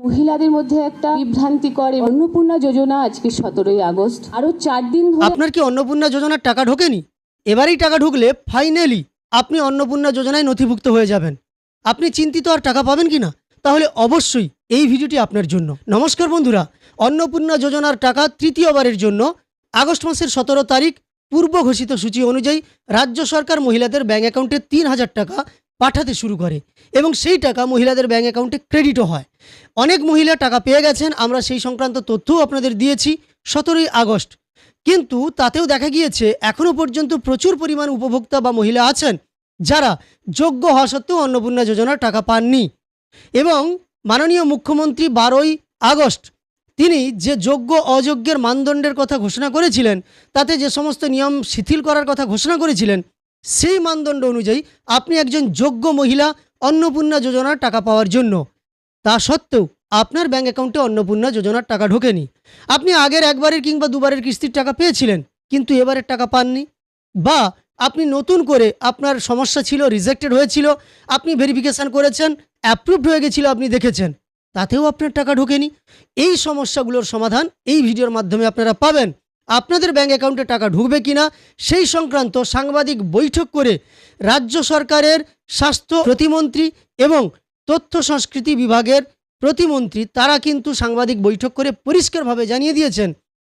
মহিলাদের মধ্যে একটা বিভ্রান্তিকর অন্নপূর্ণা যোজনা আজকে 17ই আগস্ট আরো 4 দিন ধরে। আপনার কি অন্নপূর্ণা যোজনার টাকা ঢোকেনি? এবারেই টাকা ঢুকলে ফাইনালি আপনি অন্নপূর্ণা যোজনায় নথিভুক্ত হয়ে যাবেন। আপনি চিন্তিত আর টাকা পাবেন কিনা? তাহলে অবশ্যই এই ভিডিওটি আপনার জন্য। নমস্কার বন্ধুরা, অন্নপূর্ণা যোজনার টাকা তৃতীয়বারের জন্য আগস্ট মাসের 17 তারিখ পূর্ব ঘোষিত সূচি অনুযায়ী রাজ্য সরকার মহিলাদের ব্যাঙ্ক অ্যাকাউন্টে 3,000 টাকা পাঠাতে শুরু করে এবং সেই টাকা মহিলাদের ব্যাঙ্ক অ্যাকাউন্টে ক্রেডিটও হয়। অনেক মহিলা টাকা পেয়ে গেছেন, আমরা সেই সংক্রান্ত তথ্যও আপনাদের দিয়েছি 17ই আগস্ট। কিন্তু তাতেও দেখা গিয়েছে এখনও পর্যন্ত প্রচুর পরিমাণ উপভোক্তা বা মহিলা আছেন যারা যোগ্য হওয়া সত্ত্বেও অন্নপূর্ণা যোজনার টাকা পাননি। এবং মাননীয় মুখ্যমন্ত্রী 12ই আগস্ট তিনি যে যোগ্য অযোগ্যের মানদণ্ডের কথা ঘোষণা করেছিলেন, তাতে যে সমস্ত নিয়ম শিথিল করার কথা ঘোষণা করেছিলেন, সেই মানদণ্ড অনুযায়ী আপনি একজন যোগ্য মহিলা অন্নপূর্ণা যোজনার টাকা পাওয়ার জন্য। তা সত্ত্বেও আপনার ব্যাঙ্ক অ্যাকাউন্টে অন্নপূর্ণা যোজনার টাকা ঢোকেনি। আপনি আগের একবারের কিংবা দুবারের কিস্তির টাকা পেয়েছিলেন কিন্তু এবারের টাকা পাননি, বা আপনি নতুন করে আপনার সমস্যা ছিল, রিজেক্টেড হয়েছিল, আপনি ভেরিফিকেশান করেছেন, অ্যাপ্রুভড হয়ে গেছিল, আপনি দেখেছেন, তাতেও আপনার টাকা ঢোকেনি। এই সমস্যাগুলোর সমাধান এই ভিডিওর মাধ্যমে আপনারা পাবেন। আপনাদের ব্যাঙ্ক অ্যাকাউন্টে টাকা ঢুকবে কিনা সেই সংক্রান্ত সাংবাদিক বৈঠক করে রাজ্য সরকারের স্বাস্থ্য প্রতিমন্ত্রী এবং তথ্য সংস্কৃতি বিভাগের প্রতিমন্ত্রী তারা কিন্তু সাংবাদিক বৈঠক করে পরিষ্কারভাবে জানিয়ে দিয়েছেন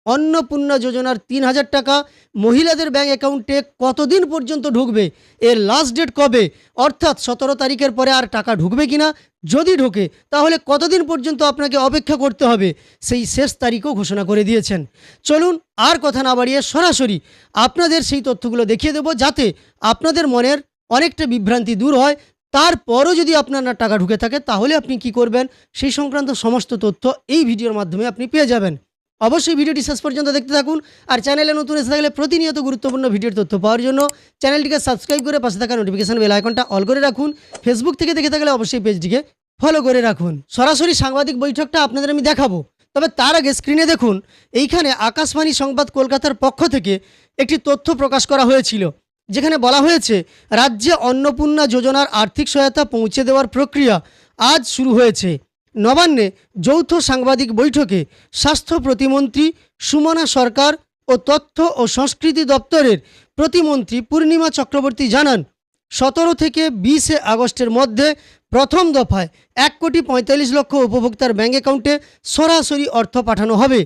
অন্নপূর্ণা যোজনার 3,000 টাকা মহিলাদের ব্যাঙ্ক অ্যাকাউন্টে কতদিন পর্যন্ত ঢুকবে, এর লাস্ট ডেট কবে, অর্থাৎ 17 তারিখের পরে আর টাকা ঢুকবে কিনা, যদি ঢোকে তাহলে কতদিন পর্যন্ত আপনাকে অপেক্ষা করতে হবে, সেই শেষ তারিখও ঘোষণা করে দিয়েছেন। চলুন আর কথা না বাড়িয়ে সরাসরি আপনাদের সেই তথ্যগুলো দেখিয়ে দেব, যাতে আপনাদের মনের অনেকটা বিভ্রান্তি দূর হয়। তারপরও যদি আপনার না টাকা ঢুকে থাকে তাহলে আপনি কি করবেন সেই সংক্রান্ত সমস্ত তথ্য এই ভিডিওর মাধ্যমে আপনি পেয়ে যাবেন। অবশ্যই ভিডিওটি শেষ পর্যন্ত দেখতে থাকুন। আর চ্যানেলে নতুন এসে থাকলে প্রতিনিয়ত গুরুত্বপূর্ণ ভিডিওর তথ্য পাওয়ার জন্য চ্যানেলটিকে সাবস্ক্রাইব করে পাশে থাকা নোটিফিকেশন বেল আইকনটা অল করে রাখুন। ফেসবুক থেকে দেখে থাকলে অবশ্যই পেজটিকে ফলো করে রাখুন। সরাসরি সাংবাদিক বৈঠকটা আপনাদের আমি দেখাবো, তবে তার আগে স্ক্রিনে দেখুন, এইখানে আকাশবাণী সংবাদ কলকাতার পক্ষ থেকে একটি তথ্য প্রকাশ করা হয়েছিল, যেখানে বলা হয়েছে রাজ্যে অন্নপূর্ণা যোজনার আর্থিক সহায়তা পৌঁছে দেওয়ার প্রক্রিয়া আজ শুরু হয়েছে। নবান্নে যৌথ সাংবাদিক বৈঠকে স্বাস্থ্য প্রতিমন্ত্রী সুমনা সরকার ও তথ্য ও সংস্কৃতি দপ্তরের প্রতিমন্ত্রী পূর্ণিমা চক্রবর্তী জানান, 17 থেকে 20 আগস্টের মধ্যে প্রথম দফায় 1,45,00,000 উপভোক্তার ব্যাঙ্ক অ্যাকাউন্টে সরাসরি অর্থ পাঠানো হবে।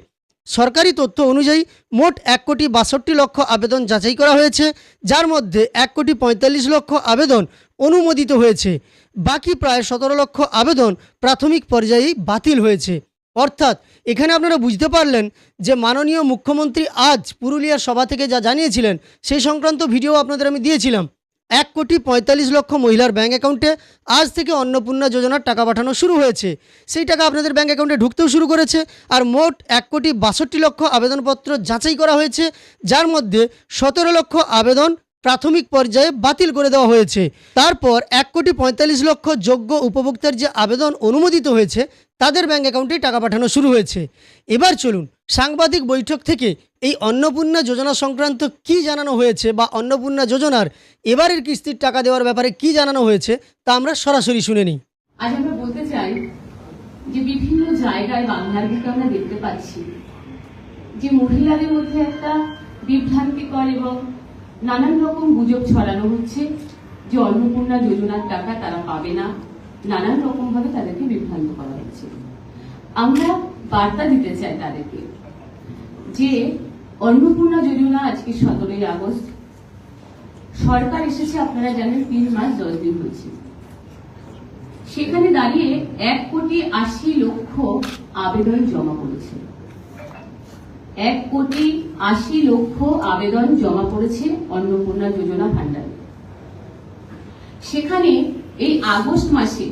সরকারি তথ্য অনুযায়ী মোট 1,62,00,000 আবেদন যাচাই করা হয়েছে, যার মধ্যে 1,45,00,000 আবেদন অনুমোদিত হয়েছে। বাকি প্রায় 17,00,000 আবেদন প্রাথমিক পর্যায়েই বাতিল হয়েছে। অর্থাৎ এখানে আপনারা বুঝতে পারলেন যে মাননীয় মুখ্যমন্ত্রী আজ পুরুলিয়ার সভা থেকে যা জানিয়েছিলেন সেই সংক্রান্ত ভিডিও আপনাদের আমি দিয়েছিলাম। 1,45,00,000 মহিলার ব্যাঙ্ক অ্যাকাউন্টে আজ থেকে অন্নপূর্ণা যোজনার টাকা পাঠানো শুরু হয়েছে। সেই টাকা আপনাদের ব্যাঙ্ক অ্যাকাউন্টে ঢুকতেও শুরু করেছে। আর মোট 1,62,00,000 আবেদনপত্র যাচাই করা হয়েছে, যার মধ্যে 17,00,000 আবেদন প্রাথমিক পর্যায়ে বাতিল করে দেওয়া হয়েছে। তারপর 1,45,00,000 যোগ্য উপভোক্তার যে আবেদন অনুমোদিত হয়েছে তাদের ব্যাঙ্ক অ্যাকাউন্টে টাকা পাঠানো শুরু হয়েছে। এবার চলুন সাংবাদিক বৈঠক থেকে এই অন্নপূর্ণা যোজনা সংক্রান্ত কি জানানো হয়েছে, বা অন্নপূর্ণা যোজনার এবারের কিস্তির টাকা দেওয়ার ব্যাপারে কি জানানো হয়েছে তা আমরা সরাসরি শুনে নিই। আজ আমরা বলতে চাই যে বিভিন্ন জায়গায় বাংলার বুকে আমরা দেখতে পাচ্ছি যে মহিলাদের মধ্যে একটা বিভ্রান্তিকর এবং নানান রকম গুজব ছড়ানো হচ্ছে যে অন্নপূর্ণা যোজনার টাকা তারা পাবে না, নানান রকম ভাবে তাদেরকে বিভ্রান্ত করা হচ্ছে। আমরা বার্তা দিতে চাই তাদেরকে যে অন্নপূর্ণা যোজনা আজকে 17ই আগস্ট সরকার এসেছে, আপনারা জানেন 3 মাস 10 দিন হয়েছে। সেখানে দাঁড়িয়ে 1,80,00,000 আবেদন জমা পড়েছে। 1,80,00,000 আবেদন জমা পড়েছে অন্নপূর্ণা যোজনা ভান্ডারে। সেখানে এই আগস্ট মাসে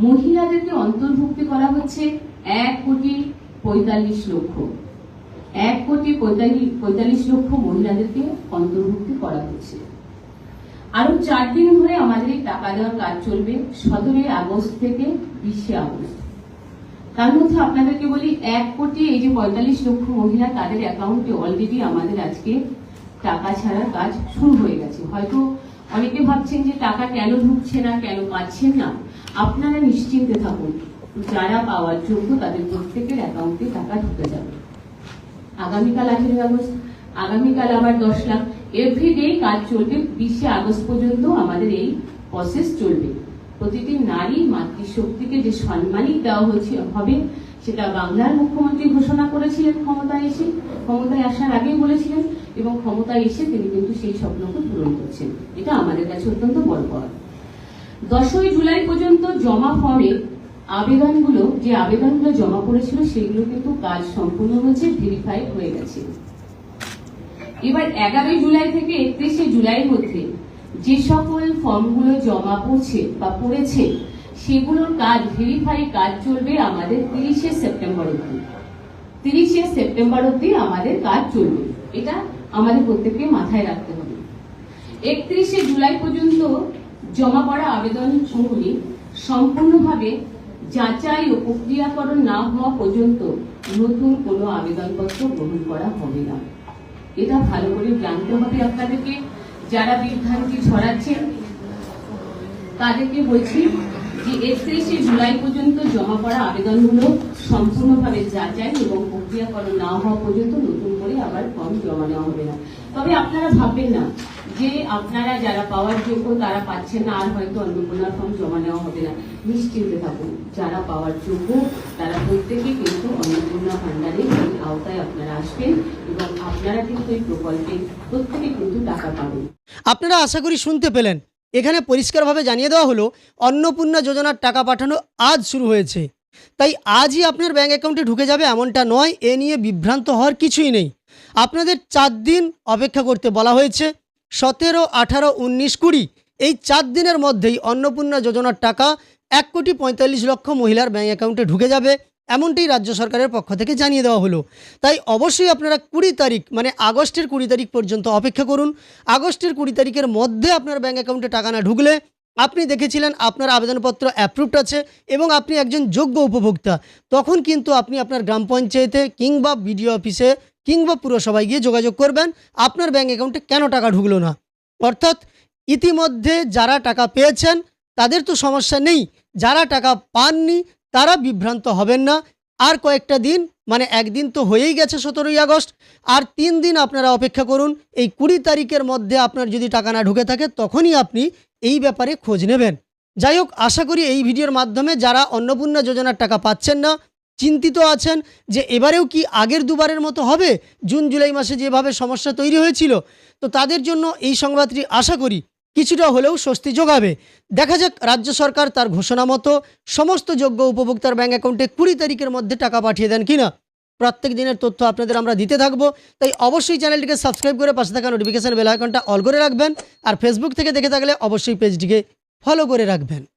মহিলাদেরকে অন্তর্ভুক্তি করা হচ্ছে 1,45,00,000। 1,45,00,000 মহিলাদেরকে অন্তর্ভুক্তি করা হচ্ছে। আরো 4 দিন ধরে আমাদের এই টাকা দেওয়ার কাজ চলবে, 17 আগস্ট থেকে 20 আগস্ট। তার মধ্যে আপনাদেরকে বলি 1,45,00,000 মহিলা তাদের অ্যাকাউন্টে অলরেডি আমাদের আজকে টাকা ছাড়ার কাজ শুরু হয়ে গেছে। হয়তো অনেকে ভাবছেন যে টাকা কেন ঢুকছে না, কেন পাচ্ছেন না। আপনারা নিশ্চিন্তে থাকুন, যারা পাওয়ার যোগ্য তাদের প্রত্যেকের অ্যাকাউন্টে টাকা ঢুকে যাবে। আগামীকাল 18 আগস্ট, আগামীকাল আবার 10 লাখ, এভরিডে কাজ চলবে। 20 আগস্ট পর্যন্ত আমাদের এই প্রসেস চলবে। প্রতিটি নারী মাতৃশক্তিকে যে সম্মানিত দেওয়া হবে, সেটা বাংলার মুখ্যমন্ত্রী ঘোষণা করেছিলেন ক্ষমতায় আসার আগেই বলেছিলেন, এবং ক্ষমতায় এসে তিনি কিন্তু সেই স্বপ্নকে পূরণ করছেন। এটা আমাদের কাছে অত্যন্ত বড় পাওয়া। 10ই জুলাই পর্যন্ত জমা ফর্মে যে আবেদনগুলো জমা করেছিল সেগুলো কিন্তু কাজ সম্পূর্ণ হয়েছে, ভেরিফাইড হয়ে গেছে। এবার 11 জুলাই থেকে 31 জুলাইয়ের মধ্যে যে সকল ফর্মগুলো জমা পড়েছে সেগুলোর কাজ, ভেরিফাই কাজ চলবে আমাদের 30 সেপ্টেম্বর অবধি। 30 সেপ্টেম্বর অবধি আমাদের কাজ চলবে, এটা আমাদের প্রত্যেককে মাথায় রাখতে হবে। 31 জুলাই পর্যন্ত জমা পড়া আবেদনগুলি সম্পূর্ণভাবে যাচাই ও প্রক্রিয়াকরণ না হওয়া পর্যন্ত নতুন কোনো আবেদনপত্র গ্রহণ করা হবে না। এটা ভালো করে জানতে হবে আপনাদেরকে। যারা বিভ্রান্তি ছড়াচ্ছেন তাদেরকে বলছি যে 31 জুলাই পর্যন্ত জমা পড়া আবেদনগুলো সম্পূর্ণভাবে যাচাই এবং প্রক্রিয়াকরণ না হওয়া পর্যন্ত নতুন করে আবার ফর্ম জমা নেওয়া হবে না। তবে আপনারা ভাববেন না যে আপনারা যারা পাওয়ার যোগ্য তারা পাচ্ছেন না, আর হয়তো অন্নপূর্ণার ফর্ম জমা নেওয়া হবে না। নিশ্চিন্তে থাকুন, যারা পাওয়ার যোগ্য তারা প্রত্যেকে কিন্তু অন্নপূর্ণা ভান্ডারের আওতায় আপনারা আসবেন, এবং আপনারা কিন্তু এই প্রকল্পে প্রত্যেকে কিন্তু টাকা পাবেন। আপনারা আশা করি শুনতে পেলেন। এখানে পরিষ্কারভাবে জানিয়ে দেওয়া হলো অন্নপূর্ণা যোজনার টাকা পাঠানো আজ শুরু হয়েছে, তাই আজই আপনার ব্যাঙ্ক অ্যাকাউন্টে ঢুকে যাবে এমনটা নয়। এ নিয়ে বিভ্রান্ত হওয়ার কিছুই নেই। আপনাদের 4 দিন অপেক্ষা করতে বলা হয়েছে। 17, 18, 19, 20 এই 4 দিনের মধ্যেই অন্নপূর্ণা যোজনার টাকা 1,45,00,000 মহিলার ব্যাঙ্ক অ্যাকাউন্টে ঢুকে যাবে, এমনটাই রাজ্য সরকারের পক্ষ থেকে জানিয়ে দেওয়া হলো। তাই অবশ্যই আপনারা 20 তারিখ মানে আগস্টের 20 তারিখ পর্যন্ত অপেক্ষা করুন। আগস্টের 20 তারিখের মধ্যে আপনার ব্যাঙ্ক অ্যাকাউন্টে টাকা না ঢুকলে, আপনি দেখেছিলেন আপনার আবেদনপত্র অ্যাপ্রুভড আছে এবং আপনি একজন যোগ্য উপভোক্তা, তখন কিন্তু আপনি আপনার গ্রাম পঞ্চায়েতে কিংবা বিডিও অফিসে কিংবা পুরসভায় গিয়ে যোগাযোগ করবেন আপনার ব্যাঙ্ক অ্যাকাউন্টে কেন টাকা ঢুকলো না। অর্থাৎ ইতিমধ্যে যারা টাকা পেয়েছেন তাদের তো সমস্যা নেই, যারা টাকা পাননি তারা বিভ্রান্ত হবেন না। আর কয়েকটা দিন, মানে একদিন তো হয়েই গেছে 17ই আগস্ট, আর 3 দিন আপনারা অপেক্ষা করুন। এই 20 তারিখের মধ্যে আপনার যদি টাকা না ঢুকে থাকে তখনই আপনি এই ব্যাপারে খোঁজ নেবেন। যাই হোক, আশা করি এই ভিডিওর মাধ্যমে যারা অন্নপূর্ণা যোজনার টাকা পাচ্ছেন না, চিন্তিত আছেন যে এবারেও কি আগের দুবারের মতো হবে, জুন জুলাই মাসে যেভাবে সমস্যা তৈরি হয়েছিল, তো তাদের জন্য এই সংবাদটি আশা করি কিছুটা হলেও স্বস্তি যোগাবে। দেখা যাক রাজ্য সরকার তার ঘোষণা মতো সমস্ত যোগ্য উপভোক্তার ব্যাঙ্ক অ্যাকাউন্টে 20 তারিখের মধ্যে টাকা পাঠিয়ে দেন কিনা। প্রত্যেক দিনের তথ্য আপনাদের আমরা দিতে থাকবো, তাই অবশ্যই চ্যানেলটিকে সাবস্ক্রাইব করে পাশে থাকা নোটিফিকেশন বেল আইকনটা অল করে রাখবেন। আর ফেসবুক থেকে দেখে থাকলে অবশ্যই পেজটিকে ফলো করে রাখবেন।